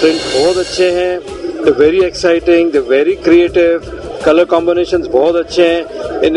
Print बहुत अच्छे हैं, they very exciting, they very creative, colour combinations बहुत अच्छे हैं। In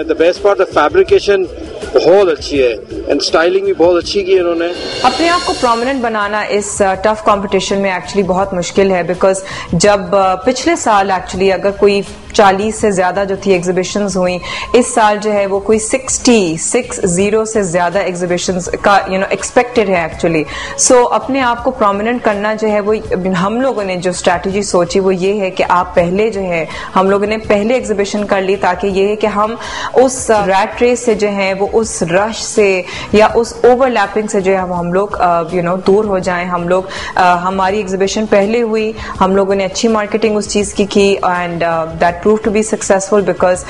the best part, the fabrication बहुत अच्छी है एंड स्टाइलिंग भी बहुत अच्छी की है इन्होंने। अपने आप को प्रोमिनेंट बनाना इस टफ कंपटीशन में एक्चुअली बहुत मुश्किल है, बिकॉज जब पिछले साल एक्चुअली अगर कोई 40 से ज्यादा जो थी एग्जीबिशंस हुई, इस साल जो है वो कोई 60 से ज्यादा एग्जीबिशंस का एक्सपेक्टेड है एक्चुअली। सो अपने आप को प्रोमिनेंट करना जो है वो हम लोगों ने जो स्ट्रैटेजी सोची वो ये है कि आप पहले जो है हम लोगों ने पहले एग्जीबिशन कर ली, ताकि ये है कि हम उस रैट रेस से जो है वो उस रश से या उस ओवरलैपिंग से जो है हम लोग दूर हो जाएं। हम लोग हमारी एग्जीबिशन पहले हुई, हम लोगों ने अच्छी मार्केटिंग उस चीज की and that proved to be successful because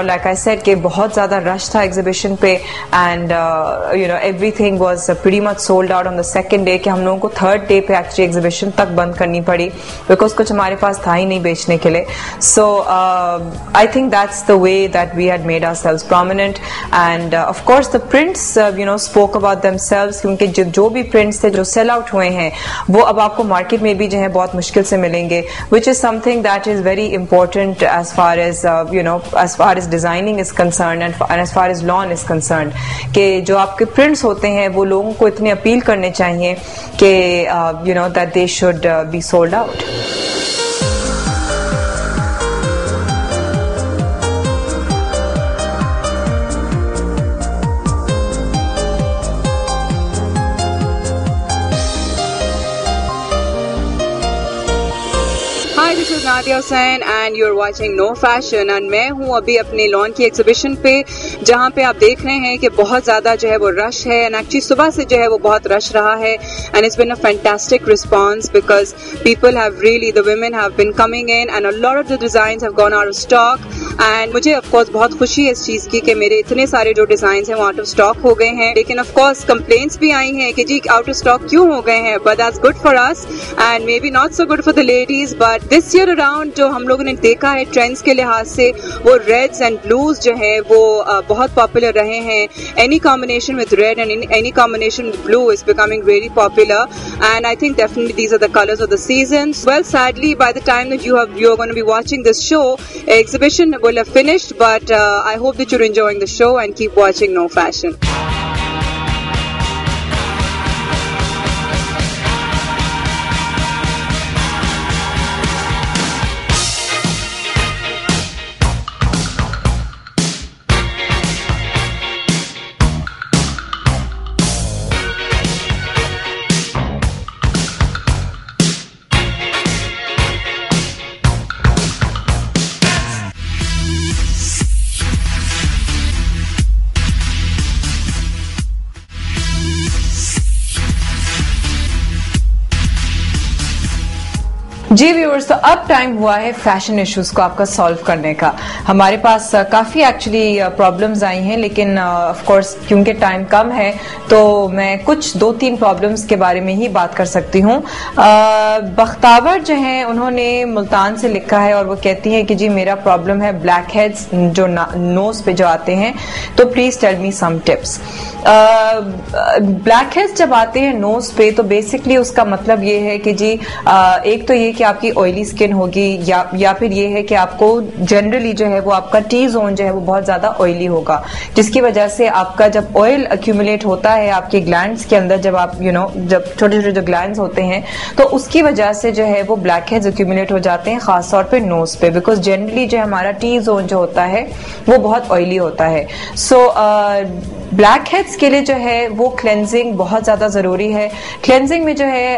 like I said कि बहुत ज्यादा रश था एग्जीबिशन पे and everything was pretty much sold out on the second day कि हम लोगों को थर्ड डे पे एक्चुअली एग्जीबिशन तक बंद करनी पड़ी बिकॉज कुछ हमारे पास था ही नहीं बेचने के लिए। सो I think that's the way that we had made ourselves prominent and of course the prints spoke about themselves क्योंकि जो भी prints थे जो सेल आउट हुए हैं वो अब आपको मार्केट में भी जो है बहुत मुश्किल से मिलेंगे, which is something that is very important as far as designing is concerned and as far as lawn is concerned कि जो आपके prints होते हैं वो लोगों को इतने अपील करने चाहिए कि that they should be sold out. Hi, this is Nadia Hussain and you're watching No Fashion and मैं हूँ अभी अपने लॉन की एग्जीबिशन पे जहाँ पे आप देख रहे हैं कि बहुत ज़्यादा जो है वो रश है एंड एक्चुअली सुबह से जो है वो बहुत रश रहा है and it's been a fantastic response because people have really the women have been coming in and a lot of the designs have gone out of stock and मुझे of course बहुत खुशी है इस चीज़ की कि मेरे इतने सारे जो डिजाइन हैं वो आउट ऑफ स्टॉक हो गए हैं, लेकिन ऑफ कोर्स कंप्लेंट्स भी आई हैं कि जी आउट ऑफ स्टॉक क्यों हो गए हैं, but that's good for us and may be not so good for the ladies. But this year around जो हम लोगों ने देखा है ट्रेंड्स के लिहाज से वो रेड्स एंड ब्लूज जो है वो बहुत पॉपुलर रहे हैं। Any combination with red and any combination with blue is becoming very popular and I think definitely these are the colours of the season. Well sadly by the time that you're going to be watching this show, exhibition will have finished, but I hope that you're enjoying the show and keep watching No Fashion. Ji viewers, तो अब time हुआ है fashion issues को आपका solve करने का। हमारे पास काफी एक्चुअली प्रॉब्लम्स आई हैं, लेकिन ऑफ कोर्स क्योंकि टाइम कम है तो मैं कुछ 2-3 प्रॉब्लम्स के बारे में ही बात कर सकती हूँ। बख्तावर जो हैं उन्होंने मुल्तान से लिखा है और वो कहती हैं कि जी मेरा प्रॉब्लम है ब्लैक हेड्स जो नोज पे जो आते हैं, तो please tell me some tips. Black heads जब आते हैं नोज पे तो बेसिकली उसका मतलब ये है कि जी एक तो ये कि आपकी ऑयली स्किन होगी या फिर ये है कि आपको जनरली जो है वो आपका टी जोन जो है वो बहुत ज्यादा ऑयली होगा, जिसकी वजह से आपका जब ऑयल अक्यूमुलेट होता है आपके ग्लैंड्स के अंदर, जब आप जब छोटे छोटे जो ग्लैंड्स होते हैं तो उसकी वजह से जो है वो ब्लैक हेड्स अक्यूमुलेट हो जाते हैं, खासतौर पे नोज पे, बिकॉज जनरली जो हमारा टी जोन जो होता है वो बहुत ऑयली होता है। सो ब्लैक हेड्स के लिए जो है वो क्लेंजिंग बहुत ज्यादा जरूरी है। क्लेंजिंग में जो है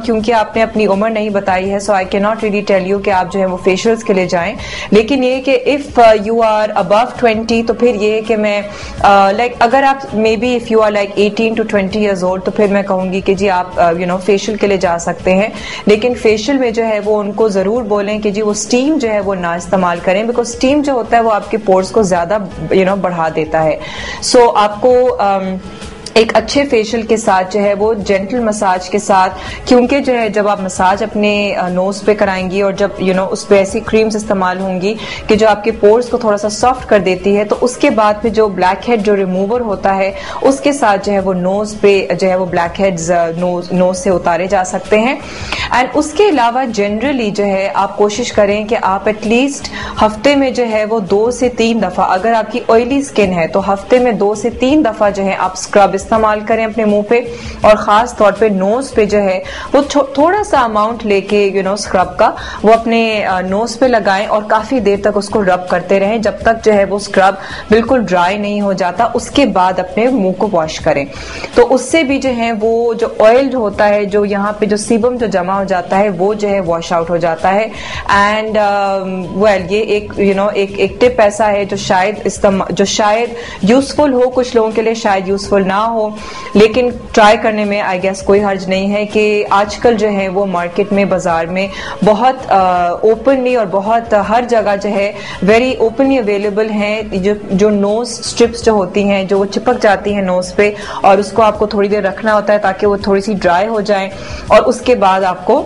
क्योंकि आपने अपनी उम्र नहीं बताई है, so I can not really tell you कि आप जो है वो फेशियल्स के लिए जाएं, लेकिन ये कि इफ यू आर अबव 20 तो फिर ये कि मैं अगर आप maybe if you are like 18 to 20 years old तो फिर मैं कहूंगी कि जी आप फेशियल के लिए जा सकते हैं, लेकिन फेशियल में जो है वो उनको जरूर बोलें कि जी वो स्टीम जो है वो ना इस्तेमाल करें, बिकॉज स्टीम जो होता है वो आपके पोर्स को ज्यादा बढ़ा देता है। सो आपको एक अच्छे फेशियल के साथ जो है वो जेंटल मसाज के साथ, क्योंकि जो है जब आप मसाज अपने नोज पे कराएंगी और जब उस पे ऐसी क्रीम्स इस्तेमाल होंगी कि जो आपके पोर्स को थोड़ा सा सॉफ्ट कर देती है, तो उसके बाद फिर जो ब्लैक हेड जो रिमूवर होता है उसके साथ जो है वो नोज पे जो है वो ब्लैक हेड्स नोज से उतारे जा सकते हैं। एंड उसके अलावा जनरली जो है आप कोशिश करें कि आप एटलीस्ट हफ्ते में जो है वो 2 से 3 दफा, अगर आपकी ऑयली स्किन है तो हफ्ते में 2 से 3 दफा जो है आप स्क्रब इस्तेमाल करें अपने मुंह पे, और खास तौर पे नोज पे जो है वो थोड़ा सा अमाउंट लेके स्क्रब का वो अपने नोज पे लगाएं और काफी देर तक उसको रब करते रहें जब तक जो है वो स्क्रब बिल्कुल ड्राई नहीं हो जाता। उसके बाद अपने मुंह को वॉश करें, तो उससे भी जो है वो जो ऑयल होता है, जो यहाँ पे जो सीबम जो जमा हो जाता है वो जो है वॉश आउट हो जाता है। एंड ये एक टिप ऐसा है जो शायद यूजफुल हो, कुछ लोगों के लिए शायद यूजफुल ना हो, लेकिन ट्राई करने में आई गेस कोई हर्ज नहीं है कि आजकल जो है वो मार्केट में, बाजार में बहुत ओपनली और बहुत हर जगह जो है वेरी ओपनली अवेलेबल हैं जो नोज स्ट्रिप्स जो होती हैं, जो वो चिपक जाती हैं नोज पे, और उसको आपको थोड़ी देर रखना होता है ताकि वो थोड़ी सी ड्राई हो जाए, और उसके बाद आपको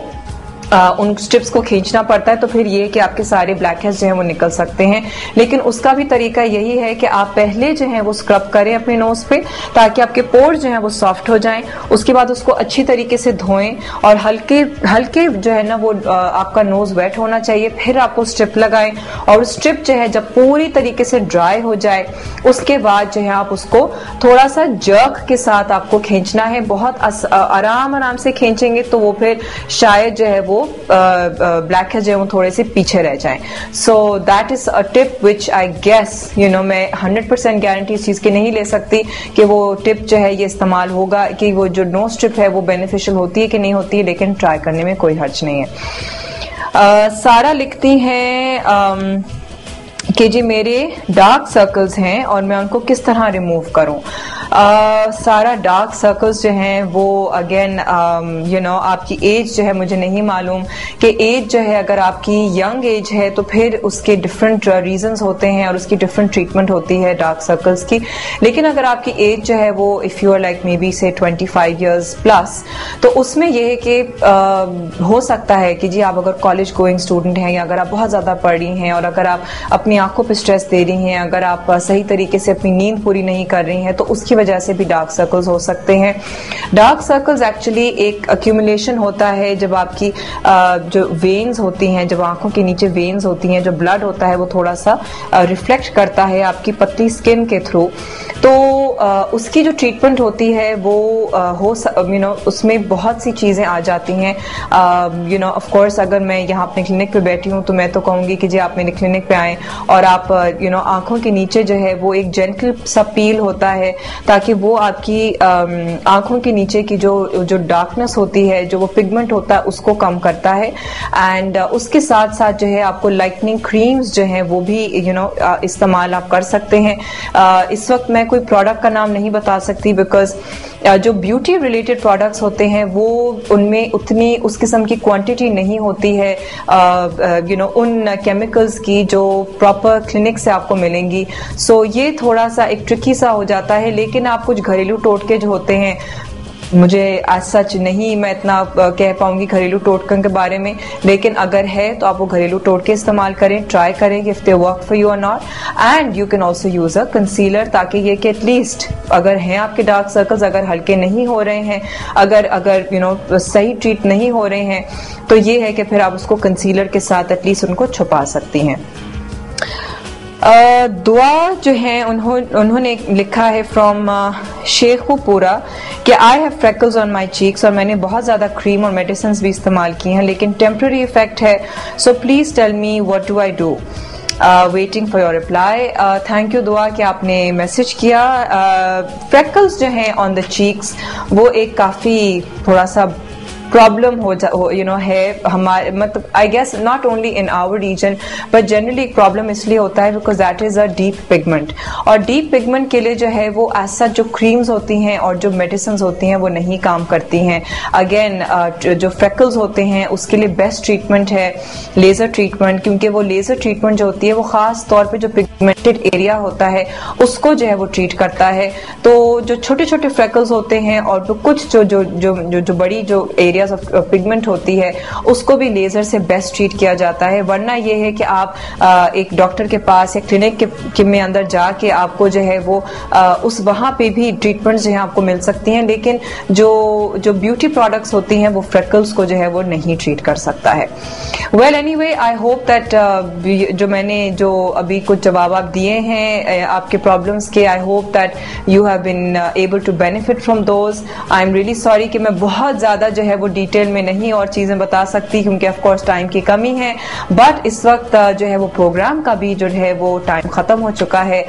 उन स्ट्रिप्स को खींचना पड़ता है। तो फिर ये कि आपके सारे ब्लैक हेड्स जो हैं वो निकल सकते हैं, लेकिन उसका भी तरीका यही है कि आप पहले जो है वो स्क्रब करें अपने नोज पे ताकि आपके पोर्स जो हैं वो सॉफ्ट हो जाएं। उसके बाद उसको अच्छी तरीके से धोएं और हल्के हल्के जो है ना वो आपका नोज वेट होना चाहिए, फिर आपको स्ट्रिप लगाएं, और स्ट्रिप जो है जब पूरी तरीके से ड्राई हो जाए उसके बाद जो है आप उसको थोड़ा सा जर्क के साथ आपको खींचना है। बहुत आराम से खींचेंगे तो वो फिर शायद जो है वो ब्लैक हेड्स जो है वो थोड़े से पीछे रह जाएं। So that is a tip which I guess मैं 100% गारंटी इस चीज की नहीं ले सकती कि वो टिप जो है ये इस्तेमाल होगा, कि वो जो नोज स्ट्रिप है वो बेनिफिशियल होती है कि नहीं होती है, लेकिन ट्राई करने में कोई हर्ज नहीं है। सारा लिखती हैं कि जी मेरे डार्क सर्कल्स हैं और मैं उनको किस तरह रिमूव करूं। सारा डार्क सर्कल्स जो हैं वो अगेन आपकी एज जो है मुझे नहीं मालूम कि एज जो है अगर आपकी यंग एज है तो फिर उसके डिफरेंट रीजंस होते हैं और उसकी डिफरेंट ट्रीटमेंट होती है डार्क सर्कल्स की। लेकिन अगर आपकी एज जो है वो if you are like maybe से 25 years प्लस, तो उसमें यह है कि हो सकता है कि जी आप अगर कॉलेज गोइंग स्टूडेंट हैं या अगर आप बहुत ज्यादा पढ़ रही हैं और अगर आप अपनी आंखों पे स्ट्रेस दे रही हैं, अगर आप सही तरीके से अपनी नींद पूरी नहीं कर रही हैं, तो उसकी वजह से भी डार्क सर्कल्स हो सकते हैं। डार्क सर्कल्स एक्चुअली एक अक्यूमुलेशन होता है जब आपकी जो वेन्स होती हैं, जब आंखों के नीचे वेन्स होती हैं, जो ब्लड होता है वो थोड़ा सा रिफ्लेक्ट करता है आपकी पतली स्किन के थ्रू। तो उसकी जो ट्रीटमेंट होती है वो उसमें बहुत सी चीजें आ जाती हैं। ऑफ कोर्स अगर मैं यहाँ अपने क्लिनिक पे बैठी हूँ तो मैं तो कहूंगी कि जी आप मेरे क्लिनिक पे आएं और आप आंखों के नीचे जो है वो एक जेंटल सा पील होता है ताकि वो आपकी आंखों के नीचे की जो डार्कनेस होती है, जो वो पिगमेंट होता है, उसको कम करता है। एंड उसके साथ साथ जो है आपको लाइटनिंग क्रीम्स जो है वो भी इस्तेमाल आप कर सकते हैं। इस वक्त मैं कोई प्रोडक्ट का नाम नहीं बता सकती बिकॉज जो ब्यूटी रिलेटेड प्रोडक्ट्स होते हैं वो उनमें उतनी उस किस्म की क्वांटिटी नहीं होती है उन केमिकल्स की जो प्रॉपर क्लिनिक से आपको मिलेंगी। सो ये थोड़ा सा एक ट्रिकी सा हो जाता है, लेकिन आप कुछ घरेलू टोटके जो होते हैं, मुझे आज सच नहीं मैं इतना कह पाऊंगी घरेलू टोटकों के बारे में, लेकिन अगर है तो आप वो घरेलू टोटके इस्तेमाल करें, ट्राई करें if they work for you और not. And you can also use a concealer ताकि ये कि एटलीस्ट अगर हैं आपके डार्क सर्कल्स, अगर हल्के नहीं हो रहे हैं, अगर सही ट्रीट नहीं हो रहे हैं, तो ये है कि फिर आप उसको कंसीलर के साथ एटलीस्ट उनको छुपा सकती हैं। दुआ जो है उन्होंने लिखा है फ्रॉम शेखुपुरा कि I have freckles on my cheeks और मैंने बहुत ज्यादा क्रीम और मेडिसिन भी इस्तेमाल की हैं लेकिन टेम्पररी इफेक्ट है, so please tell me what do I do. Waiting for your reply. Thank you Dua कि आपने मैसेज किया। फ्रेकल्स जो हैं ऑन द चीक्स वो एक काफी थोड़ा सा प्रॉब्लम है हमारे, मतलब I guess not only in our region but generally एक प्रॉब्लम इसलिए होता है because that is a deep pigment, और डीप पिगमेंट के लिए जो है वो ऐसा जो क्रीम्स होती हैं और जो मेडिसिन होती हैं वो नहीं काम करती हैं। अगेन जो फ्रेकल्स होते हैं उसके लिए बेस्ट ट्रीटमेंट है लेजर ट्रीटमेंट, क्योंकि वो लेजर ट्रीटमेंट जो होती है वो खास तौर पे जो पिगमेंटेड एरिया होता है उसको जो है वो ट्रीट करता है। तो जो छोटे छोटे फ्रेकल्स होते हैं और तो कुछ जो जो जो जो, जो बड़ी जो एरियाज ऑफ पिगमेंट होती है उसको भी लेजर से बेस्ट ट्रीट किया जाता है। वरना ये है कि आप एक डॉक्टर के पास या क्लिनिक के में अंदर जाके आपको जो है वो उस वहां पे भी ट्रीटमेंट जो है आपको मिल सकती हैं, लेकिन जो ब्यूटी प्रोडक्ट्स होती हैं वो फ्रेकल्स को जो है वो नहीं ट्रीट कर सकता है। Well anyway I hope that जो मैंने जो अभी कुछ जवाब आप दिए हैं आपके प्रॉब्लम्स के, I hope that you have been able to benefit from those. I am really sorry कि मैं बहुत ज्यादा जो है वो डिटेल में नहीं और चीजें बता सकती क्योंकि ऑफ कोर्स टाइम की कमी है, बट इस वक्त जो है वो प्रोग्राम का भी जो है वो टाइम खत्म हो चुका है।